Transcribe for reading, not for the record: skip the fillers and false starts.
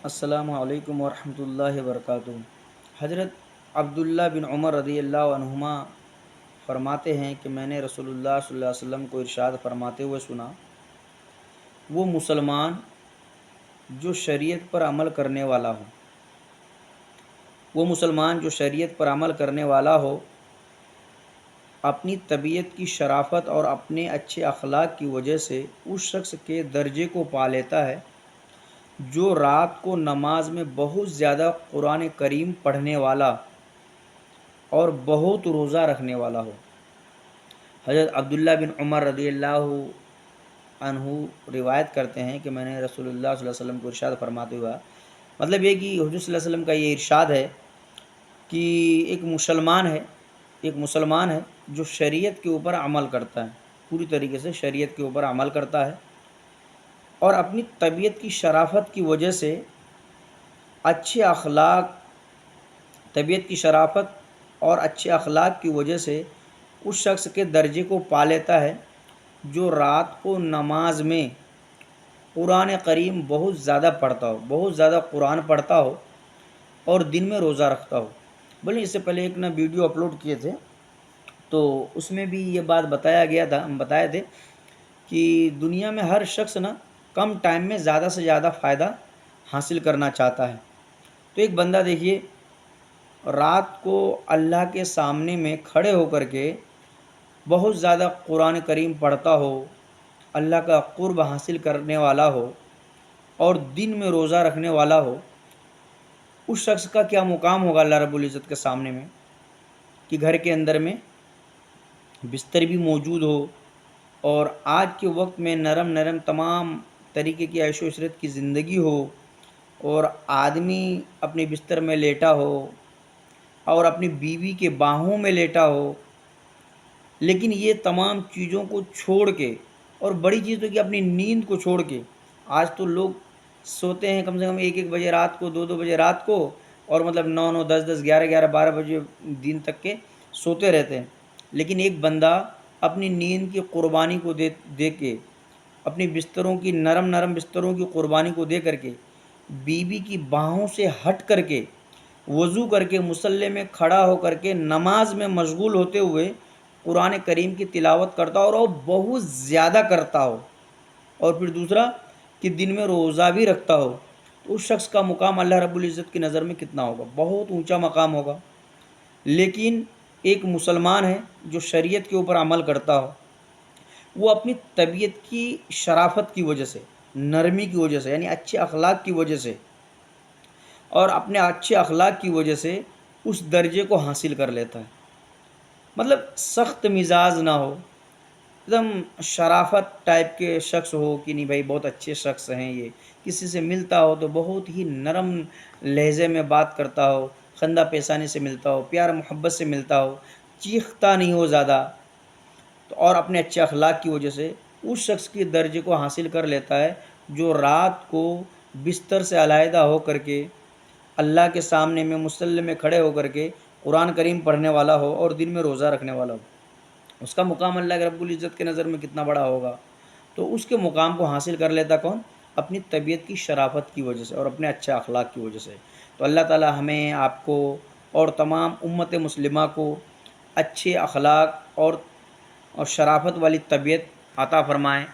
السلام علیکم ورحمۃ اللہ وبرکاتہ۔ حضرت عبداللہ بن عمر رضی اللہ عنہما فرماتے ہیں کہ میں نے رسول اللہ صلی اللہ علیہ وسلم کو ارشاد فرماتے ہوئے سنا، وہ مسلمان جو شریعت پر عمل کرنے والا ہو اپنی طبیعت کی شرافت اور اپنے اچھے اخلاق کی وجہ سے اس شخص کے درجے کو پا لیتا ہے جو رات کو نماز میں بہت زیادہ قرآن کریم پڑھنے والا اور بہت روزہ رکھنے والا ہو۔ حضرت عبداللہ بن عمر رضی اللہ عنہ روایت کرتے ہیں کہ میں نے رسول اللہ صلی اللہ علیہ وسلم کو ارشاد فرماتے ہوا، مطلب یہ کہ حضور صلی اللہ علیہ وسلم کا یہ ارشاد ہے کہ ایک مسلمان ہے جو شریعت کے اوپر عمل کرتا ہے، پوری طریقے سے شریعت کے اوپر عمل کرتا ہے اور اپنی طبیعت کی شرافت کی وجہ سے اچھے اخلاق کی وجہ سے اس شخص کے درجے کو پا لیتا ہے جو رات کو نماز میں قرآن کریم بہت زیادہ قرآن پڑھتا ہو اور دن میں روزہ رکھتا ہو۔ بولے اس سے پہلے ایک ویڈیو اپلوڈ کیے تھے تو اس میں بھی یہ بات ہم بتائے تھے کہ دنیا میں ہر شخص کم ٹائم میں زیادہ سے زیادہ فائدہ حاصل کرنا چاہتا ہے۔ تو ایک بندہ دیکھیے رات کو اللہ کے سامنے میں کھڑے ہو کر کے بہت زیادہ قرآن کریم پڑھتا ہو، اللہ کا قرب حاصل کرنے والا ہو اور دن میں روزہ رکھنے والا ہو، اس شخص کا کیا مقام ہوگا اللہ رب العزت کے سامنے میں کہ گھر کے اندر میں بستر بھی موجود ہو اور آج کے وقت میں نرم تمام طریقے کی عیش و عشرت کی زندگی ہو اور آدمی اپنے بستر میں لیٹا ہو اور اپنی بیوی کے باہوں میں لیٹا ہو، لیکن یہ تمام چیزوں کو چھوڑ کے اور بڑی چیز تو کہ اپنی نیند کو چھوڑ کے، آج تو لوگ سوتے ہیں کم سے کم 1 بجے رات کو، 2 بجے رات کو اور 9 10 11 12 بجے دن تک کے سوتے رہتے ہیں، لیکن ایک بندہ اپنی نیند کی قربانی کو دے کے، اپنی بستروں کی نرم بستروں کی قربانی کو دے کر کے، بیوی کی باہوں سے ہٹ کر کے، وضو کر کے مصلی میں کھڑا ہو کر کے نماز میں مشغول ہوتے ہوئے قرآن کریم کی تلاوت کرتا ہو اور وہ بہت زیادہ کرتا ہو، اور پھر دوسرا کہ دن میں روزہ بھی رکھتا ہو، تو اس شخص کا مقام اللہ رب العزت کی نظر میں کتنا ہوگا؟ بہت اونچا مقام ہوگا۔ لیکن ایک مسلمان ہے جو شریعت کے اوپر عمل کرتا ہو، وہ اپنی طبیعت کی شرافت کی وجہ سے، نرمی کی وجہ سے، یعنی اچھے اخلاق کی وجہ سے اور اپنے اچھے اخلاق کی وجہ سے اس درجے کو حاصل کر لیتا ہے۔ مطلب سخت مزاج نہ ہو، ایک دم شرافت ٹائپ کے شخص ہو کہ نہیں بھائی بہت اچھے شخص ہیں، یہ کسی سے ملتا ہو تو بہت ہی نرم لہجے میں بات کرتا ہو، خندہ پیشانی سے ملتا ہو، پیار محبت سے ملتا ہو، چیختا نہیں ہو زیادہ، تو اور اپنے اچھے اخلاق کی وجہ سے اس شخص کے درجے کو حاصل کر لیتا ہے جو رات کو بستر سے علیحدہ ہو کر کے اللہ کے سامنے میں مصلی میں کھڑے ہو کر کے قرآن کریم پڑھنے والا ہو اور دن میں روزہ رکھنے والا ہو۔ اس کا مقام اللہ کے رب العزت کے نظر میں کتنا بڑا ہوگا؟ تو اس کے مقام کو حاصل کر لیتا کون؟ اپنی طبیعت کی شرافت کی وجہ سے اور اپنے اچھے اخلاق کی وجہ سے۔ تو اللہ تعالی ہمیں، آپ کو اور تمام امت مسلمہ کو اچھے اخلاق اور شرافت والی طبیعت عطا فرمائیں۔